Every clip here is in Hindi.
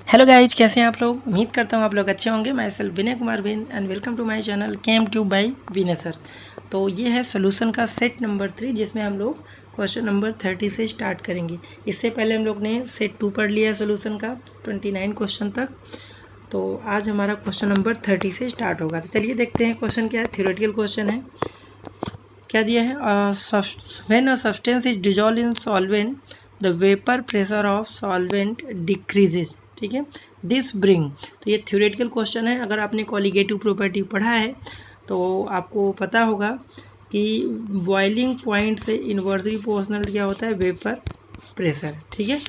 हेलो गाइज, कैसे हैं आप लोग। उम्मीद करता हूँ आप लोग अच्छे होंगे। मैं सेल्फ विनय कुमार विन and welcome to my channel Chem Tube by Vinay sir. तो ये है सोल्यूशन का सेट नंबर 3, जिसमें हम लोग क्वेश्चन नंबर 30 से स्टार्ट करेंगे। इससे पहले हम लोग ने सेट 2 पढ़ लिया है सोल्यूशन का 29 क्वेश्चन तक। तो आज हमारा क्वेश्चन नंबर 30 से स्टार्ट होगा। तो चलिए देखते हैं क्वेश्चन क्या है। थ्योरेटिकल क्वेश्चन है। क्या दिया है, when a substance is dissolve in solvent the vapour pressure of solvent decreases. ठीक है, दिस ब्रिंग। तो ये थ्योरेटिकल क्वेश्चन है। अगर आपने कॉलिगेटिव प्रॉपर्टी पढ़ा है तो आपको पता होगा कि बॉइलिंग पॉइंट से इन्वर्सली प्रोपोर्शनल क्या होता है, वेपर प्रेशर। ठीक है,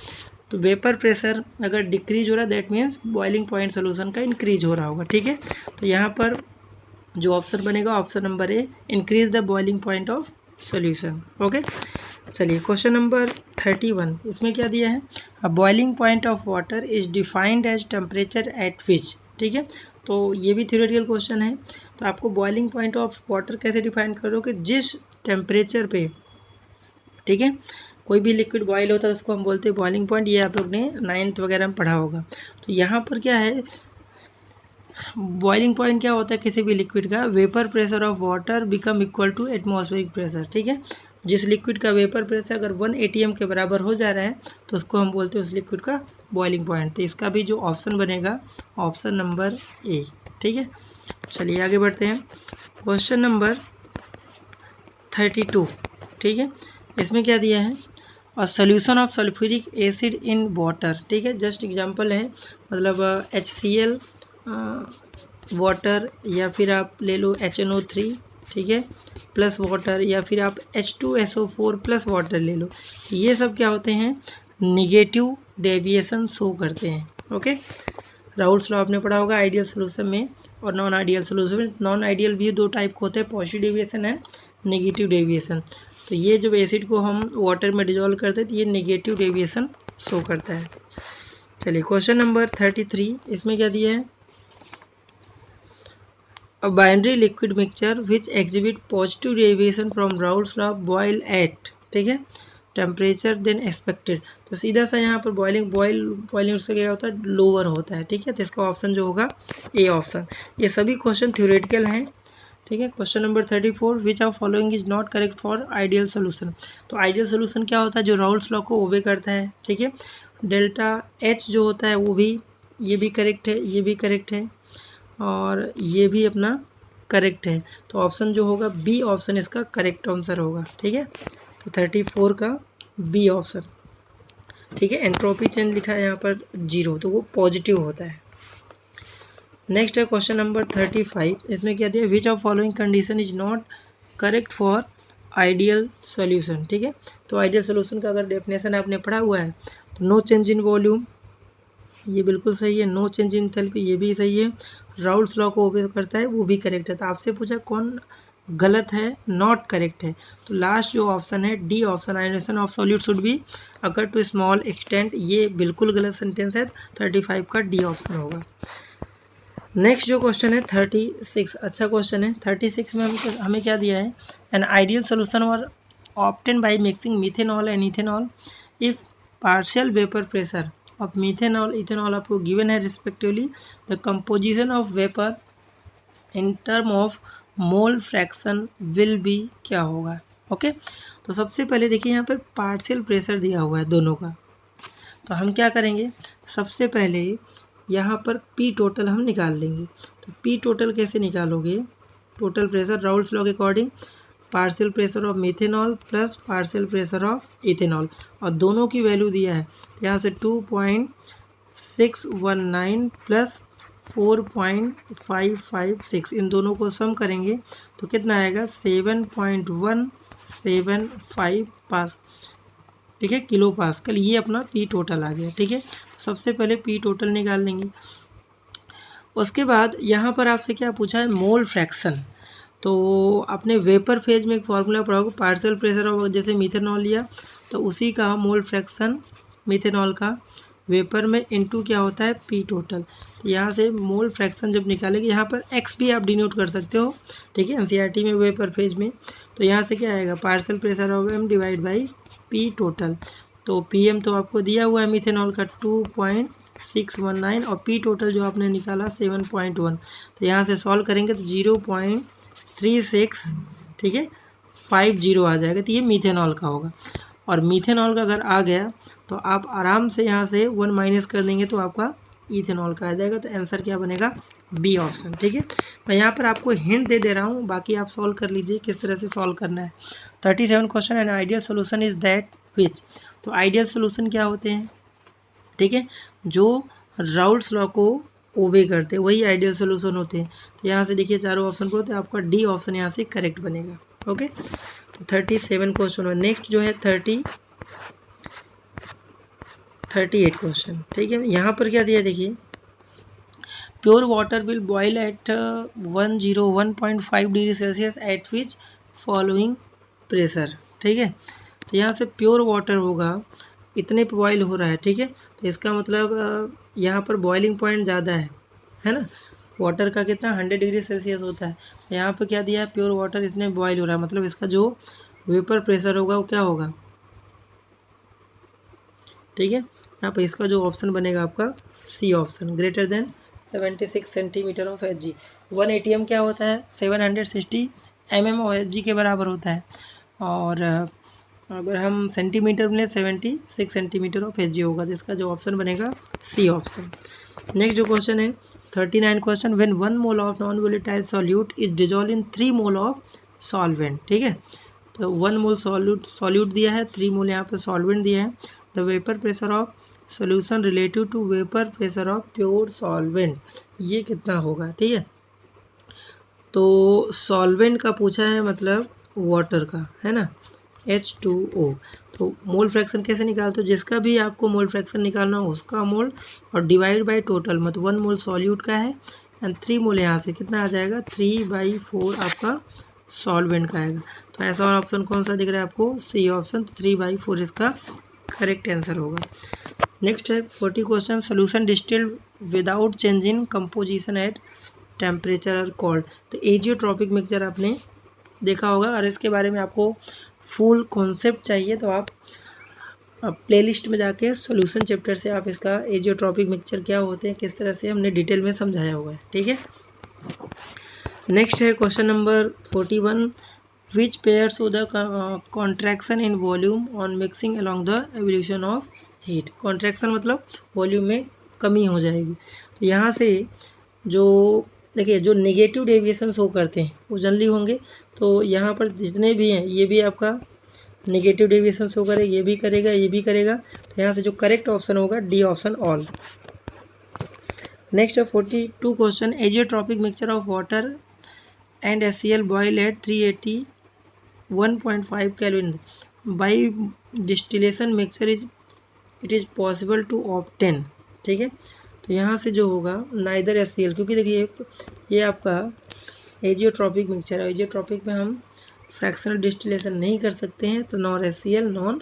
तो वेपर प्रेशर अगर डिक्रीज हो रहा है that means boiling point solution का इंक्रीज हो रहा होगा। ठीक है, तो यहाँ पर जो ऑप्शन बनेगा option number A, increase the boiling point of solution. Okay, चलिए क्वेश्चन नंबर 31, इसमें क्या दिया है, a boiling point of water is defined as temperature at which. ठीक है, तो ये भी थ्योरेटिकल क्वेश्चन है। तो आपको बॉइलिंग पॉइंट ऑफ वाटर कैसे डिफाइन करोगे, जिस टेम्परेचर पे, ठीक है, कोई भी लिक्विड बॉयल होता है उसको हम बोलते हैं बॉइलिंग पॉइंट। ये आप लोग ने 9th वगैरह में पढ़ा होगा। तो यहाँ पर क्या है, बॉइलिंग पॉइंट क्या होता है किसी भी लिक्विड का, vapour pressure of water become equal to atmospheric pressure. ठीक है, जिस लिक्विड का वेपर प्रेशर अगर 1 atm के बराबर हो जा रहा है तो उसको हम बोलते हैं उस लिक्विड का बॉइलिंग पॉइंट। तो इसका भी जो ऑप्शन बनेगा ऑप्शन नंबर ए। ठीक है, चलिए आगे बढ़ते हैं। क्वेश्चन नंबर 32, ठीक है, इसमें क्या दिया है, और solution of sulphuric acid in water. ठीक है, जस्ट एग्जांपल है, मतलब HCl वाटर, या फिर आप ले लो HNO3, ठीक है, प्लस वाटर, या फिर आप H2SO4 प्लस वाटर ले लो। ये सब क्या होते हैं, निगेटिव डेविएशन शो करते हैं। ओके, राउल्स लॉ आपने पढ़ा होगा आइडियल सोल्यूशन में और नॉन आइडियल सोल्यूशन में। नॉन आइडियल भी दो टाइप के होते हैं, positive deviation and negative deviation. तो ये जब एसिड को हम वाटर में डिजोल्व करते हैं तो ये नेगेटिव डेविएशन शो करता है। चलिए क्वेश्चन नंबर 33, इसमें क्या दिया है, a binary liquid mixture which exhibit positive deviation from Raoult's law boil at, ठीक है, टेम्परेचर देन एक्सपेक्टेड। तो सीधा सा यहाँ पर बॉइलिंग उससे क्या होता है, लोअर होता है। ठीक है, तो इसका ऑप्शन जो होगा ए ऑप्शन। ये सभी क्वेश्चन थ्योरेटिकल हैं। ठीक है, question number 34, which of following is not correct for ideal solution. तो आइडियल सोल्यूशन क्या होता है, जो राउल्स लॉ को ओबे करता है। ठीक है, डेल्टा एच जो होता है वो भी, ये भी करेक्ट है, ये भी करेक्ट है, और ये भी अपना करेक्ट है। तो ऑप्शन जो होगा बी ऑप्शन इसका करेक्ट आंसर होगा। ठीक है, तो 34 का बी ऑप्शन। ठीक है, एंट्रोपी चेंज लिखा है यहाँ पर 0, तो वो पॉजिटिव होता है। नेक्स्ट है क्वेश्चन नंबर 35, इसमें क्या दिया, विच of following condition is not correct for ideal solution. ठीक है, तो आइडियल सॉल्यूशन का अगर डेफिनेशन आपने पढ़ा हुआ है तो नो चेंज इन वॉल्यूम, ये बिल्कुल सही है। नो चेंज इन एंथैल्पी, ये भी सही है। राउल्स लॉ को ओबे करता है, वो भी करेक्ट है। तो आपसे पूछा कौन गलत है, नॉट करेक्ट है, तो लास्ट जो ऑप्शन है D option, ionisation of solute should be occur to small extent, ये बिल्कुल गलत सेंटेंस है। 35 का डी ऑप्शन होगा। नेक्स्ट जो क्वेश्चन है 36, अच्छा क्वेश्चन है। 36 में हमें क्या दिया है, एन आइडियल सोल्यूशन और obtain by mixing methanol and ethanol if partial vapour pressure of methanol ethanol आपको गिवन है respectively, the composition of vapour in term of mole fraction will be, क्या होगा। ओके, तो सबसे पहले देखिए यहाँ पर पार्शियल प्रेशर दिया हुआ है दोनों का। तो हम क्या करेंगे, सबसे पहले यहाँ पर पी टोटल हम निकाल लेंगे। तो पी टोटल कैसे निकालोगे, टोटल प्रेशर राउल्स लॉ के according partial pressure of methanol plus partial pressure of ethanol, और दोनों की वैल्यू दिया है यहाँ से 2.619 प्लस 4.556, इन दोनों को सम करेंगे तो कितना आएगा 7.175 पास, ठीक है, किलो पास्कल। ये अपना पी टोटल आ गया। ठीक है, सबसे पहले पी टोटल निकाल लेंगे। उसके बाद यहाँ पर आपसे क्या पूछा है, मोल फ्रैक्शन। तो आपने वेपर फेज में एक फार्मूला पढ़ा होगा, पार्शियल प्रेशर ऑफ, जैसे मिथेनॉल लिया तो उसी का मोल फ्रैक्शन मिथेनॉल का वेपर में इनटू क्या होता है, पी टोटल। तो यहाँ से मोल फ्रैक्शन जब निकालेंगे, यहाँ पर एक्स भी आप डिनोट कर सकते हो। ठीक है, एनसीईआरटी में वेपर फेज में, तो यहाँ से क्या आएगा, partial pressure of M divide by P total. तो पी एम तो आपको दिया हुआ है मिथेनॉल का 619 और पी टोटल जो आपने निकाला 7.1, तो यहाँ से सॉल्व करेंगे तो 0.36, ठीक है, 50 आ जाएगा। तो ये मीथेनॉल का होगा। और मीथेनॉल का अगर आ गया तो आप आराम से यहाँ से 1 माइनस कर देंगे तो आपका इथेनॉल का आ जाएगा। तो आंसर क्या बनेगा? बी ऑप्शन, ठीक है। मैं यहाँ पर आपको हिंट दे दे रहा हूँ, बाकी आप सॉल्व कर लीजिए किस तरह से सॉल्व करना है। 37 question and ideal solution is that which. तो आइडियल सोल्यूशन क्या होते हैं, ठीक है, जो राउल्ट्स लॉ को ओबे करते हैं वही आइडियल सोल्यूशन होते हैं। तो यहाँ से देखिए चारों ऑप्शन को, तो आपका डी ऑप्शन यहाँ से करेक्ट बनेगा। ओके, तो 37 क्वेश्चन है। नेक्स्ट जो है 38 क्वेश्चन, ठीक है। यहाँ पर क्या दिया देखिए, pure water will boil at 101.5 degree Celsius at which following pressure, ठीक है। तो यहाँ से प्योर वाटर होगा, इतने पे बॉयल हो रहा है, ठीक है। तो इसका मतलब यहाँ पर बॉइलिंग पॉइंट ज़्यादा है ना। वाटर का कितना 100 डिग्री सेल्सियस होता है। यहाँ पे क्या दिया है, प्योर वाटर इतने बॉयल हो रहा है, मतलब इसका जो वेपर प्रेशर होगा वो क्या होगा, ठीक है। यहाँ पे इसका जो ऑप्शन बनेगा आपका C option, greater than 76 centimetre of H G. 1 ATM क्या होता है, 760 mm ऑफ एच जी के बराबर होता है। और अगर हम सेंटीमीटर में 76 सेंटीमीटर ऑफ एच जी होगा, तो इसका जो ऑप्शन बनेगा सी ऑप्शन। नेक्स्ट जो क्वेश्चन है 39 question, when 1 mole of non volatile solute is dissolve in 3 mole of solvent, ठीक है। तो 1 मोल सॉल्यूट दिया है, 3 मोल यहाँ पे सॉल्वेंट दिया है। The vapour pressure of solution relative to vapour pressure of pure solvent, ये कितना होगा, ठीक है। तो सॉल्वेंट का पूछा है, मतलब वाटर का, है ना, H2O। तो मोल फ्रैक्शन कैसे निकालते हो, जिसका भी आपको मोल फ्रैक्शन निकालना हो उसका मोल और डिवाइड बाय टोटल, मतलब 1 मोल सॉल्यूट का है एंड 3 मोल यहाँ से कितना आ जाएगा, 3/4 आपका सॉल्वेंट का आएगा। तो ऐसा ऑप्शन कौन सा दिख रहा है आपको, सी ऑप्शन, 3/4 इसका करेक्ट आंसर होगा। नेक्स्ट है 40 question, solution distilled without change in composition at temperature और कोल्ड। तो एजियोट्रॉपिक मिक्सचर आपने देखा होगा, और इसके बारे में आपको फुल कॉन्सेप्ट चाहिए तो आप प्लेलिस्ट में जाके सॉल्यूशन चैप्टर से आप इसका एजियोट्रॉपिक मिक्सचर क्या होते हैं किस तरह से हमने डिटेल में समझाया हुआ है, ठीक है। नेक्स्ट है question number 41, which pair show the contraction in volume on mixing along the evolution of heat. Contraction मतलब वॉल्यूम में कमी हो जाएगी। तो यहाँ से जो देखिए जो नेगेटिव डेविएशन शो करते हैं वो जनरली होंगे। तो यहाँ पर जितने भी हैं ये भी आपका नेगेटिव डेविएशन शो करेगा, ये भी करेगा, ये भी करेगा। तो यहाँ से जो करेक्ट ऑप्शन होगा डी ऑप्शन ऑल। नेक्स्ट है 42 question, azeotropic mixture of water and HCl boil at 381.5 kelvin by distillation mixture it is possible to obtain, ठीक है। तो यहाँ से जो होगा नाइदर HCl, क्योंकि देखिए ये आपका एजियोट्रॉपिक मिक्सचर है, एजियोट्रॉपिक में हम फ्रैक्शनल डिस्टिलेशन नहीं कर सकते हैं, तो non HCl non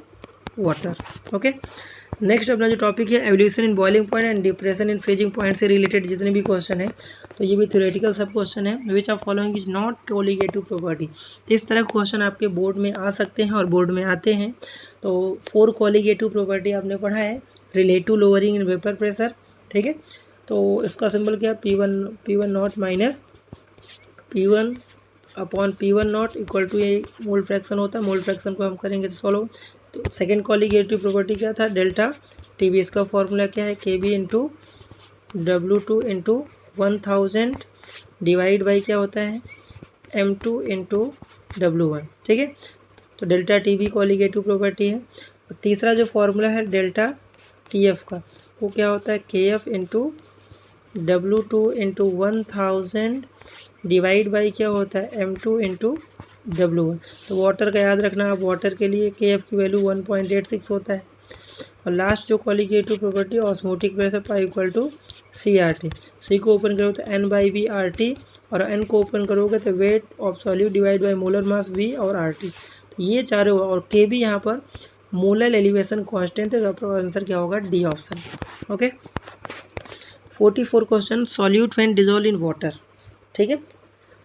water. Okay, next अपना जो टॉपिक है evolution in boiling point and depression in freezing point से रिलेटेड जितने भी क्वेश्चन है, तो ये भी थ्योरेटिकल सब क्वेश्चन है। विच of following is not colligative property. इस तरह क्वेश्चन आपके बोर्ड में आ सकते हैं और बोर्ड में आते हैं। तो 4 कोलिगेटिव प्रॉपर्टी आपने पढ़ा है, relative lowering in vapour pressure, ठीक है। तो इसका सिंबल क्या, P1 not minus P1 upon P1 not equal to ये मोल फ्रैक्शन होता है। मोल फ्रैक्शन को हम करेंगे तो सॉल्व। तो सेकेंड कोलिगेटिव प्रॉपर्टी क्या था, डेल्टा टीबी। इसका फॉर्मूला क्या है, KB into W2 into 1000 divide by क्या होता है M2 इंटू W1, ठीक है। तो डेल्टा टीबी कोलिगेटिव प्रॉपर्टी है। और तीसरा जो फॉर्मूला है डेल्टा TF का, वो क्या होता है KF into W2 into 1000 divide by क्या होता है M2 इंटू W1। तो वाटर का याद रखना, आप वाटर के लिए KF की वैल्यू 1.86 होता है। और लास्ट जो colligative property osmotic pressure pi equal to CRT। C को ओपन करोगे तो N/V RT, और N को ओपन करोगे तो weight of solute divide by molar mass V और RT। तो ये चारों, और KB यहाँ पर मोलर एलिवेशन कांस्टेंट है। तो आपका आंसर क्या होगा, D option. Okay, 44 question, solute when dissolve in water, ठीक है।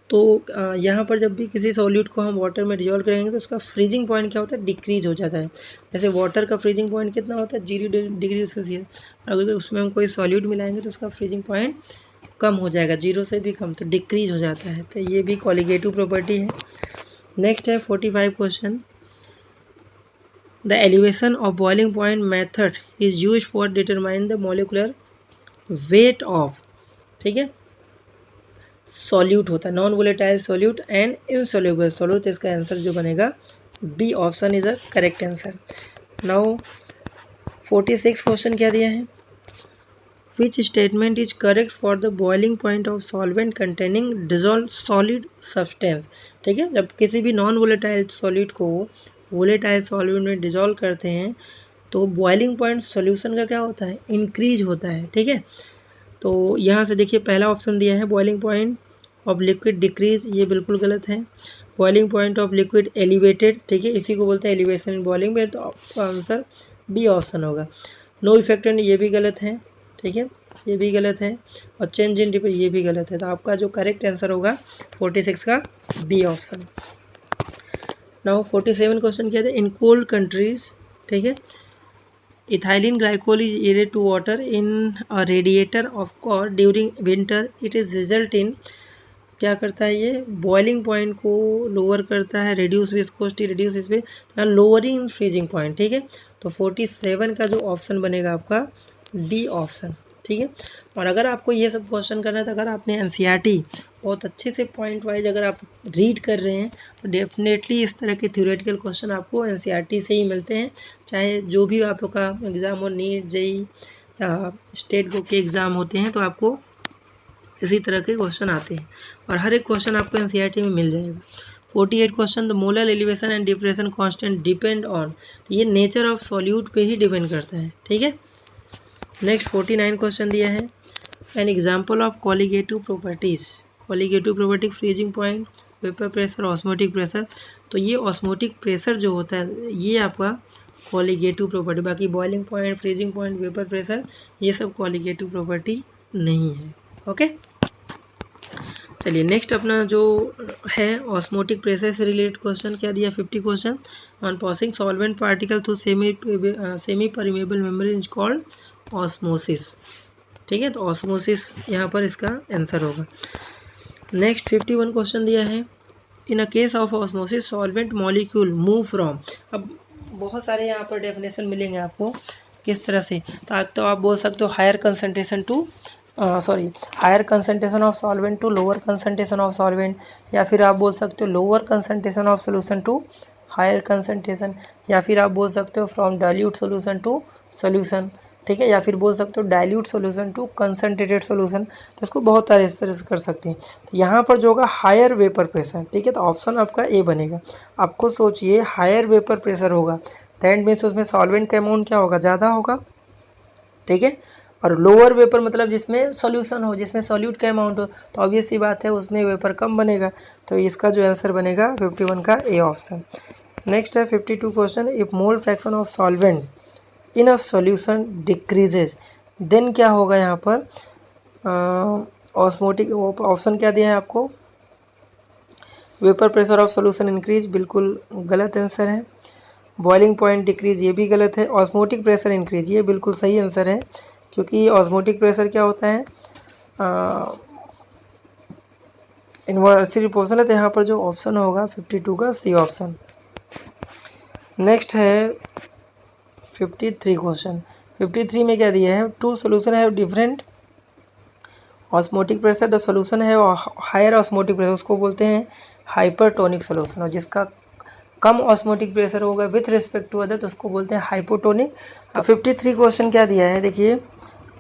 तो यहाँ पर जब भी किसी सॉल्यूट को हम वाटर में डिजोल्व करेंगे तो उसका फ्रीजिंग पॉइंट क्या होता है, डिक्रीज हो जाता है। जैसे वाटर का फ्रीजिंग पॉइंट कितना होता है, 0 डिग्री सेल्सियस। अगर उसमें हम कोई सॉल्यूट मिलाएंगे तो उसका फ्रीजिंग पॉइंट कम हो जाएगा, 0 से भी कम, तो डिक्रीज हो जाता है। तो ये भी कॉलिगेटिव प्रॉपर्टी है। नेक्स्ट है 45 question, the elevation of boiling point method is use for determine the molecular weight of, ठीक है, सॉल्यूट होता है, non volatile solute and insoluble solute. इसका आंसर जो बनेगा B option is a correct answer. Now 46 question क्या दिया है, which statement is correct for the boiling point of solvent containing dissolve solid substance, ठीक है। जब किसी भी नॉन वोलेटाइल सॉलिड को वोलेटाइल सॉल्वेंट में डिजोल्व करते हैं तो बॉइलिंग पॉइंट सॉल्यूशन का क्या होता है, इंक्रीज होता है, ठीक है। तो यहाँ से देखिए पहला ऑप्शन दिया है boiling point of liquid decrease, ये बिल्कुल गलत है। Boiling point of liquid elevated, ठीक है, इसी को बोलते हैं एलिवेशन इन बॉइलिंग में, तो आपका आंसर बी ऑप्शन होगा। नो इफेक्टेंट, ये भी गलत है, ठीक है, ये भी गलत है। और चेंज इन टेम्परेचर, ये भी गलत है। तो आपका जो करेक्ट आंसर होगा 46 का बी ऑप्शन। नाउ 47 क्वेश्चन क्या था, इन कोल्ड कंट्रीज, ठीक है, ethylene glycol is added to water in a radiator of car during winter, it is result in, क्या करता है ये, बॉइलिंग पॉइंट को लोअर करता है, reduce viscosity, reduce speed, lowering freezing point, ठीक है। तो 47 का जो ऑप्शन बनेगा आपका डी ऑप्शन, ठीक है। और अगर आपको ये सब क्वेश्चन करना है तो अगर आपने एनसीईआरटी बहुत अच्छे से पॉइंट वाइज अगर आप रीड कर रहे हैं तो डेफिनेटली इस तरह के थ्योरेटिकल क्वेश्चन आपको एनसीईआरटी से ही मिलते हैं। चाहे जो भी आप लोग का एग्ज़ाम हो, नीट, जेई या स्टेट बोर्ड के एग्ज़ाम होते हैं, तो आपको इसी तरह के क्वेश्चन आते हैं और हर एक क्वेश्चन आपको एनसीईआरटी में मिल जाएगा। 48 question, the molar elevation and depression constant depend on, तो ये नेचर ऑफ सॉल्यूट पे ही डिपेंड करता है, ठीक है। नेक्स्ट 49 क्वेश्चन दिया है, an example of colligative properties, colligative property, freezing point, vapour pressure, osmotic pressure. तो ये ऑस्मोटिक प्रेशर जो होता है ये आपका कॉलिगेटिव प्रॉपर्टी, बाकी boiling point, freezing point, vapour pressure ये सब कॉलिगेटिव प्रॉपर्टी नहीं है, ओके। चलिए नेक्स्ट अपना जो है ऑस्मोटिक प्रेशर से रिलेटेड क्वेश्चन क्या दिया, 50 question, on passing solvent particle through semi permeable membrane is called osmosis, ठीक है। तो ऑस्मोसिस यहाँ पर इसका आंसर होगा। नेक्स्ट 51 क्वेश्चन दिया है, in a case of osmosis solvent molecule move from, अब बहुत सारे यहाँ पर डेफिनेशन मिलेंगे आपको किस तरह से, तो आप बोल सकते हो higher concentration to higher concentration of solvent to lower concentration of solvent, या फिर आप बोल सकते हो lower concentration of solution to higher concentration, या फिर आप बोल सकते हो from dilute solution to solution, ठीक है, या फिर बोल सकते हो dilute solution to concentrated solution. तो इसको बहुत सारे इस तरह से कर सकते हैं। तो यहाँ पर जो होगा हायर वेपर प्रेशर, ठीक है, तो ऑप्शन आपका ए बनेगा। आपको सोचिए हायर वेपर प्रेशर होगा, दैट मीन्स उसमें सॉल्वेंट का अमाउंट क्या होगा, ज़्यादा होगा, ठीक है। और लोअर वेपर मतलब जिसमें सॉल्यूशन हो, जिसमें सॉल्यूट का अमाउंट हो, तो ऑब्वियस सी बात है उसमें वेपर कम बनेगा। तो इसका जो आंसर बनेगा 51 का ए ऑप्शन। नेक्स्ट है 52 question, if mole fraction of solvent in a solution decreases, then क्या होगा यहाँ पर, ऑस्मोटिक, ऑप्शन क्या दिया है आपको, vapour pressure of solution increase, बिल्कुल गलत आंसर है। बॉइलिंग पॉइंट डिक्रीज, ये भी गलत है। ऑस्मोटिक प्रेशर इंक्रीज, ये बिल्कुल सही आंसर है, क्योंकि ऑस्मोटिक प्रेशर क्या होता है, इन्वर्सली प्रोपोर्शनल है। तो यहाँ पर जो ऑप्शन होगा 52 का सी ऑप्शन। नेक्स्ट है 53 क्वेश्चन, 53 में क्या दिया है, टू सोल्यूशन है different osmotic pressure, the solution है हायर ऑस्मोटिक प्रेशर, उसको बोलते हैं हाइपरटोनिक सोल्यूशन, और जिसका कम ऑस्मोटिक प्रेशर होगा विथ रिस्पेक्ट टू अदर तो उसको बोलते हैं हाइपोटोनिक। तो 53 क्वेश्चन क्या दिया है, देखिए,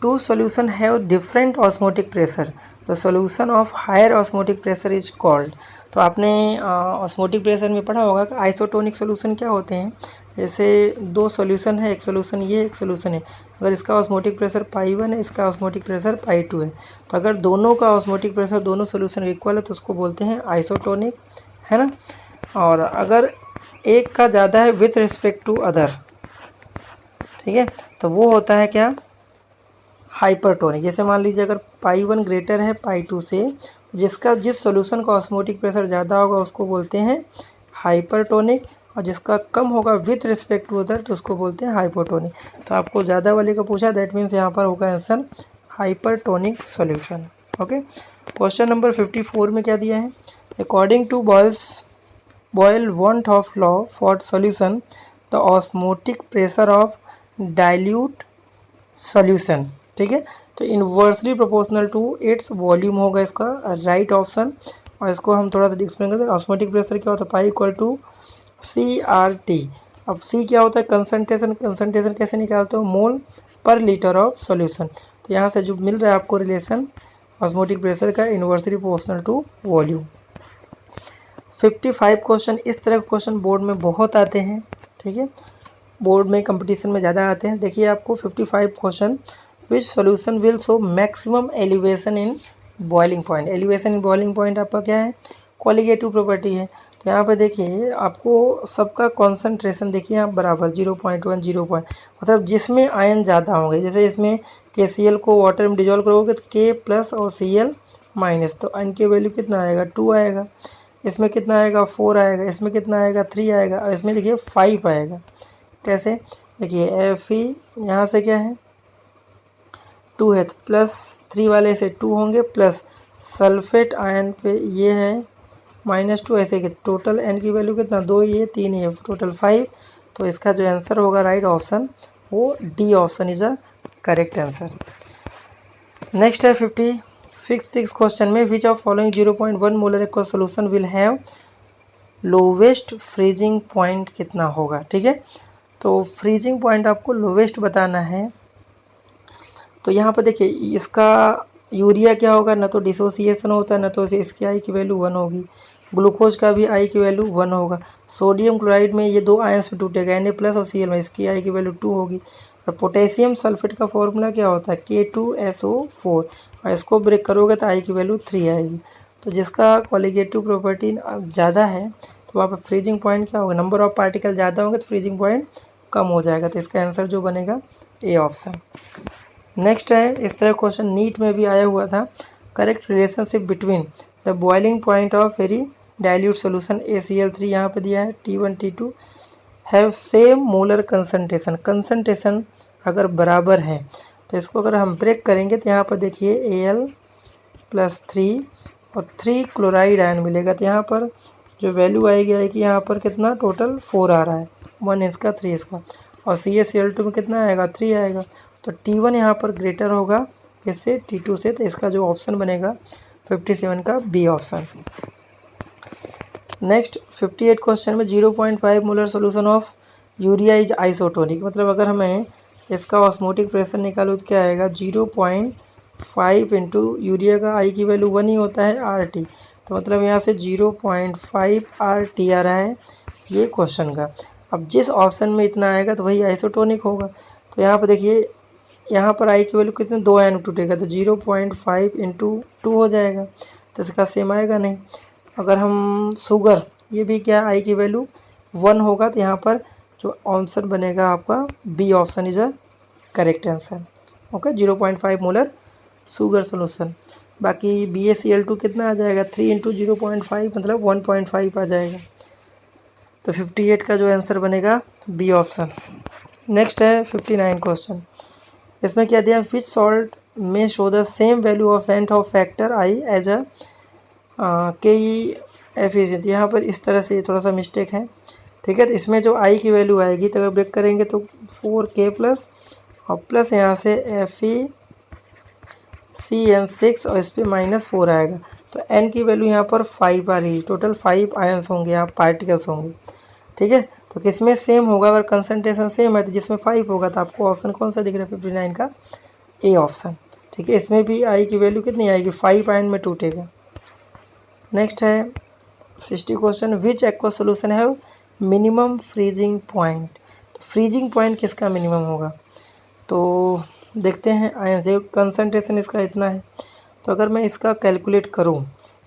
two solution have different osmotic pressure, the solution of higher osmotic pressure is called. तो आपने ऑस्मोटिक प्रेशर में पढ़ा होगा कि आइसोटोनिक सोल्यूशन क्या होते हैं, जैसे दो सोल्यूशन है, एक सोल्यूशन ये, एक सोल्यूशन है, अगर इसका ऑस्मोटिक प्रेशर π1 है, इसका ऑस्मोटिक प्रेशर π2 है, तो अगर दोनों का ऑस्मोटिक प्रेशर दोनों सोल्यूशन इक्वल है तो उसको बोलते हैं आइसोटोनिक, है ना। और अगर एक का ज़्यादा है विथ रिस्पेक्ट टू अदर, ठीक है, तो वो होता है क्या, हाइपरटोनिक, जैसे मान लीजिए अगर पाई 1 ग्रेटर है पाई 2 से, जिस सॉल्यूशन का ऑस्मोटिक प्रेशर ज़्यादा होगा उसको बोलते हैं हाइपरटोनिक, और जिसका कम होगा विथ रिस्पेक्ट टू अदर तो उसको बोलते हैं हाइपोटोनिक। तो आपको ज़्यादा वाले का पूछा, दैट मीन्स यहाँ पर होगा answer hypertonic solution. Okay, question number 54 में क्या दिया है, according to Boyle van't Hoff law for solution the osmotic pressure of dilute solution. ठीक है, तो inversely proportional to its volume होगा इसका राइट ऑप्शन। और इसको हम थोड़ा सा एक्सप्लेन करते हैं। ऑस्मोटिक प्रेशर क्या होता है, पाई इक्वल टू CRT। अब C क्या होता है, कंसंट्रेशन। कंसंट्रेशन कैसे निकालते हो, मोल पर लीटर ऑफ सॉल्यूशन। तो यहाँ से जो मिल रहा है आपको रिलेशन ऑस्मोटिक प्रेशर का, inversely proportional to volume. 55 question, इस तरह के क्वेश्चन बोर्ड में बहुत आते हैं। ठीक है, बोर्ड में कंपटीशन में ज़्यादा आते हैं। देखिए आपको 55 question, which solution will show maximum elevation in boiling point. Elevation in boiling point आपका क्या है, क्वालिटेटिव प्रॉपर्टी है। तो यहाँ पे देखिए आपको सबका कॉन्सेंट्रेशन देखिए आप बराबर 0.1 0 मतलब जिसमें आयन ज़्यादा होंगे, जैसे इसमें KCl को वाटर में डिजोल्व करोगे तो K प्लस और Cl माइनस, तो आयन की वैल्यू कितना आएगा 2 आएगा। इसमें कितना आएगा 4 आएगा, इसमें कितना आएगा 3 आएगा, और इसमें देखिए 5 आएगा। कैसे, देखिए Fe यहाँ से क्या है 2 है, तो +3 वाले से 2 होंगे, प्लस सल्फेट आयन पे ये है -2, ऐसे कि टोटल एन की वैल्यू कितना 2, ये 3 ये टोटल 5। तो इसका जो आंसर होगा राइट ऑप्शन वो D option is a correct answer. Next है 56 क्वेश्चन में, विच of following 0.1 molar aqua solution will have lowest freezing point कितना होगा। ठीक है, तो फ्रीजिंग पॉइंट आपको लोवेस्ट बताना है। तो यहाँ पर देखिए इसका यूरिया क्या होगा, ना तो डिसोसिएशन होता है, ना तो इसकी आई की वैल्यू 1 होगी। ग्लूकोज का भी आई की वैल्यू 1 होगा। सोडियम क्लोराइड में ये 2 आयंस में टूटेगा, Na+ और Cl में, इसकी आई की वैल्यू 2 होगी। और पोटेशियम सल्फेट का फॉर्मूला क्या होता है, K2SO4, और इसको ब्रेक करोगे तो आई की वैल्यू 3 आएगी। तो जिसका क्वालिटेटिव प्रॉपर्टी ज़्यादा है तो वहाँ पर फ्रीजिंग पॉइंट क्या होगा, नंबर ऑफ पार्टिकल ज़्यादा होंगे तो फ्रीजिंग पॉइंट कम हो जाएगा। तो इसका आंसर जो बनेगा ए ऑप्शन। नेक्स्ट है, इस तरह क्वेश्चन नीट में भी आया हुआ था, correct relationship between the boiling point of very dilute solution ACl3, यहाँ पे दिया है T1 T2 have same molar concentration. Concentration अगर बराबर है तो इसको अगर हम ब्रेक करेंगे तो यहाँ पर देखिए Al+3 और 3 क्लोराइड आयन मिलेगा। तो यहाँ पर जो वैल्यू आएगी यहाँ पर कितना टोटल 4 आ रहा है, 1 इसका 3 इसका, और CaCl2 में कितना आएगा 3 आएगा। तो T1 यहाँ पर ग्रेटर होगा इससे T2 से, तो इसका जो ऑप्शन बनेगा 57 का बी ऑप्शन। नेक्स्ट 58 क्वेश्चन में 0.5 molar solution of urea is isotonic, मतलब अगर हमें इसका ऑस्मोटिक प्रेशर निकालो तो क्या आएगा 0.5 इंटू यूरिया का आई की वैल्यू 1 ही होता है RT, तो मतलब यहाँ से 0.5 RT आ रहा है ये क्वेश्चन का। अब जिस ऑप्शन में इतना आएगा तो वही आइसोटोनिक होगा। तो यहाँ पर देखिए यहाँ पर आई की वैल्यू कितने 2 आयन टूटेगा, तो 0.5 इंटू 2 हो जाएगा, तो इसका सेम आएगा नहीं। अगर हम शुगर, ये भी क्या आई की वैल्यू 1 होगा, तो यहाँ पर जो आंसर बनेगा आपका B option is a correct answer. Okay, 0.5 molar sugar solution. बाकी BaCl2 कितना आ जाएगा 3 इंटू 0.5 मतलब 1.5 आ जाएगा। तो 58 का जो आंसर बनेगा बी ऑप्शन। नेक्स्ट है 59 क्वेश्चन, इसमें क्या दिया, फिश सॉल्ट में show the same value of van't Hoff factor I as a KE efficient. यहाँ पर इस तरह से थोड़ा सा मिस्टेक है। ठीक है, तो इसमें जो आई की वैल्यू आएगी तो अगर ब्रेक करेंगे तो 4K प्लस और प्लस यहाँ से FeCN6 और इस पर -4 आएगा। तो एन की वैल्यू यहाँ पर 5 आ रही है, टोटल 5 आयंस होंगे, यहाँ पार्टिकल्स होंगे। ठीक है, तो किसमें सेम होगा, अगर कंसंट्रेशन सेम है तो जिसमें 5 होगा, तो आपको ऑप्शन कौन सा दिख रहा है 59 का ए ऑप्शन। ठीक है, इसमें भी आई की वैल्यू कितनी आएगी 5 आयन में टूटेगा। नेक्स्ट है 60 क्वेश्चन, विच एक्वा सोल्यूशन है मिनिमम फ्रीजिंग पॉइंट। तो फ्रीजिंग पॉइंट किसका मिनिमम होगा, तो देखते हैं आयन, जो कंसंट्रेशन इसका इतना है, तो अगर मैं इसका कैलकुलेट करूं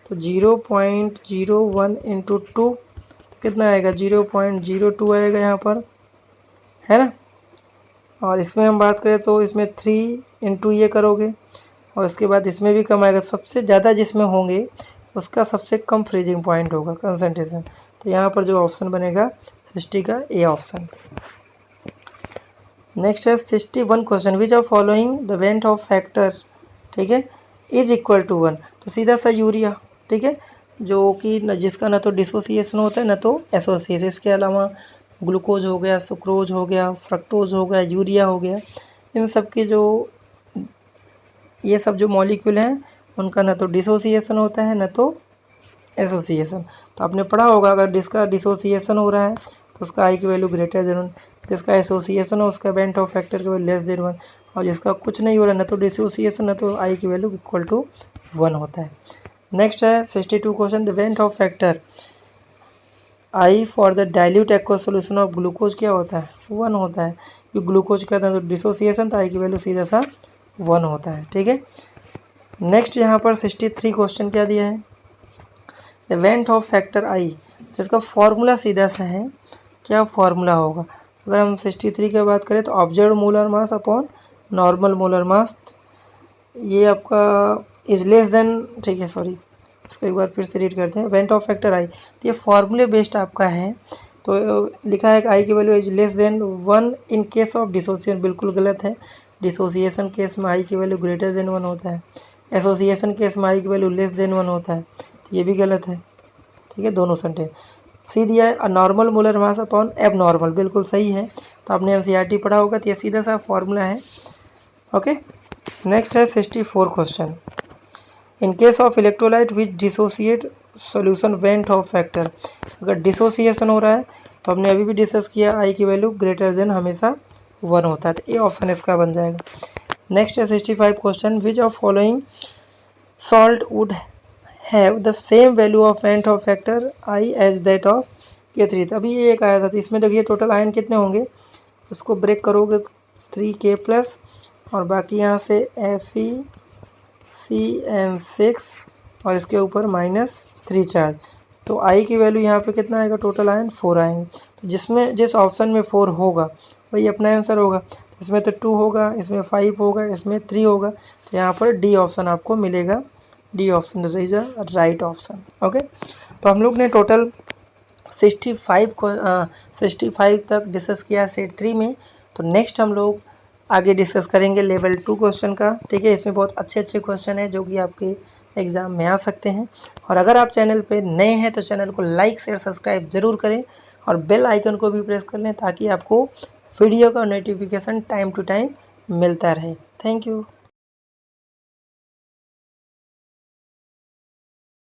तो 0.01 इंटू 2 कितना आएगा 0.02 आएगा यहाँ पर, है ना। और इसमें हम बात करें तो इसमें 3 इंटू ये करोगे और उसके बाद इसमें भी कम आएगा, सबसे ज़्यादा जिसमें होंगे उसका सबसे कम फ्रीजिंग पॉइंट होगा कंसंट्रेशन। तो यहाँ पर जो ऑप्शन बनेगा 60 का ए ऑप्शन। नेक्स्ट है 61 question, which of following the went Hoff factor, ठीक है, इज इक्वल टू 1। तो सीधा सा यूरिया, ठीक है, जो कि न जिसका ना तो डिसोसिएशन होता है ना तो एसोसिएशन। इसके अलावा ग्लूकोज हो गया, सुक्रोज हो गया, फ्रक्टोज हो गया, यूरिया हो गया, इन सब की जो ये सब जो मॉलिक्यूल हैं उनका ना तो डिसोसिएशन होता है ना तो एसोसिएशन। तो आपने पढ़ा होगा अगर जिसका डिसोसिएशन हो रहा है तो उसका आई की वैल्यू ग्रेटर देन 1, जिसका एसोसिएशन हो उसका वेंट ऑफ फैक्टर की वैल्यू लेस देन 1, और जिसका कुछ नहीं हो रहा है ना तो डिसोसिएशन ना तो आई की वैल्यू इक्वल टू 1 होता है। नेक्स्ट है 62 question, the went Hoff factor I for the dilute aqueous solution of glucose क्या होता है, 1 होता है, क्योंकि ग्लूकोज का था तो डिसोसिएशन तो आई की वैल्यू सीधा सा 1 होता है, ठीक है। नेक्स्ट यहाँ पर 63 क्वेश्चन क्या दिया है, द वेंट ऑफ फैक्टर आई, तो इसका फॉर्मूला सीधा सा है, क्या फॉर्मूला होगा। अगर हम 63 की बात करें तो observe molar mass upon normal molar mass, ये आपका इज लेस देन, ठीक है सॉरी इसको एक बार फिर से रीड करते हैं, वेंट ऑफ फैक्टर आई, तो ये फॉर्मूले बेस्ड आपका है। तो लिखा है कि आई की value is less than 1 in case of dissociation, बिल्कुल गलत है, डिसोसिएशन केस में आई की वैल्यू ग्रेटर देन 1 होता है, एसोसिएशन केस में आई की वैल्यू लेस देन 1 होता है, तो ये भी गलत है, ठीक है, दोनों सेंटेंस। सी दिया है नॉर्मल मोलर मास अपॉन एब नॉर्मल, बिल्कुल सही है, तो आपने एनसीईआरटी पढ़ा होगा, तो ये सीधा सा फॉर्मूला है, ओके। नेक्स्ट है 64 question, in case of electrolyte which dissociate solution went Hoff factor, अगर डिसोसिएशन हो रहा है तो हमने अभी भी डिस्कस किया आई की वैल्यू ग्रेटर देन हमेशा 1 होता है, तो ए ऑप्शन इसका बन जाएगा। नेक्स्ट है 65 question, which of following salt would have the same value of van't Hoff factor I as that of K3। अभी ये एक आया था, तो इसमें देखिए टोटल आयन कितने होंगे, उसको ब्रेक करोगे 3K+ और बाकी यहाँ से FeCN6 और इसके ऊपर -3 चार्ज, तो आई की वैल्यू यहाँ पे कितना आएगा, टोटल आयन 4 आएंगे। तो जिसमें जिस ऑप्शन में 4 होगा वही अपना आंसर होगा, इसमें तो 2 होगा, इसमें 5 होगा, इसमें 3 होगा, तो यहाँ पर डी ऑप्शन आपको मिलेगा, D option is a right option, okay. तो हम लोग ने टोटल 65 तक डिस्कस किया सेट 3 में। तो नेक्स्ट हम लोग आगे डिस्कस करेंगे लेवल 2 क्वेश्चन का, ठीक है। इसमें बहुत अच्छे अच्छे क्वेश्चन हैं जो कि आपके एग्ज़ाम में आ सकते हैं। और अगर आप चैनल पे नए हैं तो चैनल को लाइक शेयर सब्सक्राइब ज़रूर करें और बेल आइकन को भी प्रेस कर लें ताकि आपको वीडियो का नोटिफिकेशन टाइम टू टाइम मिलता रहे। Thank you.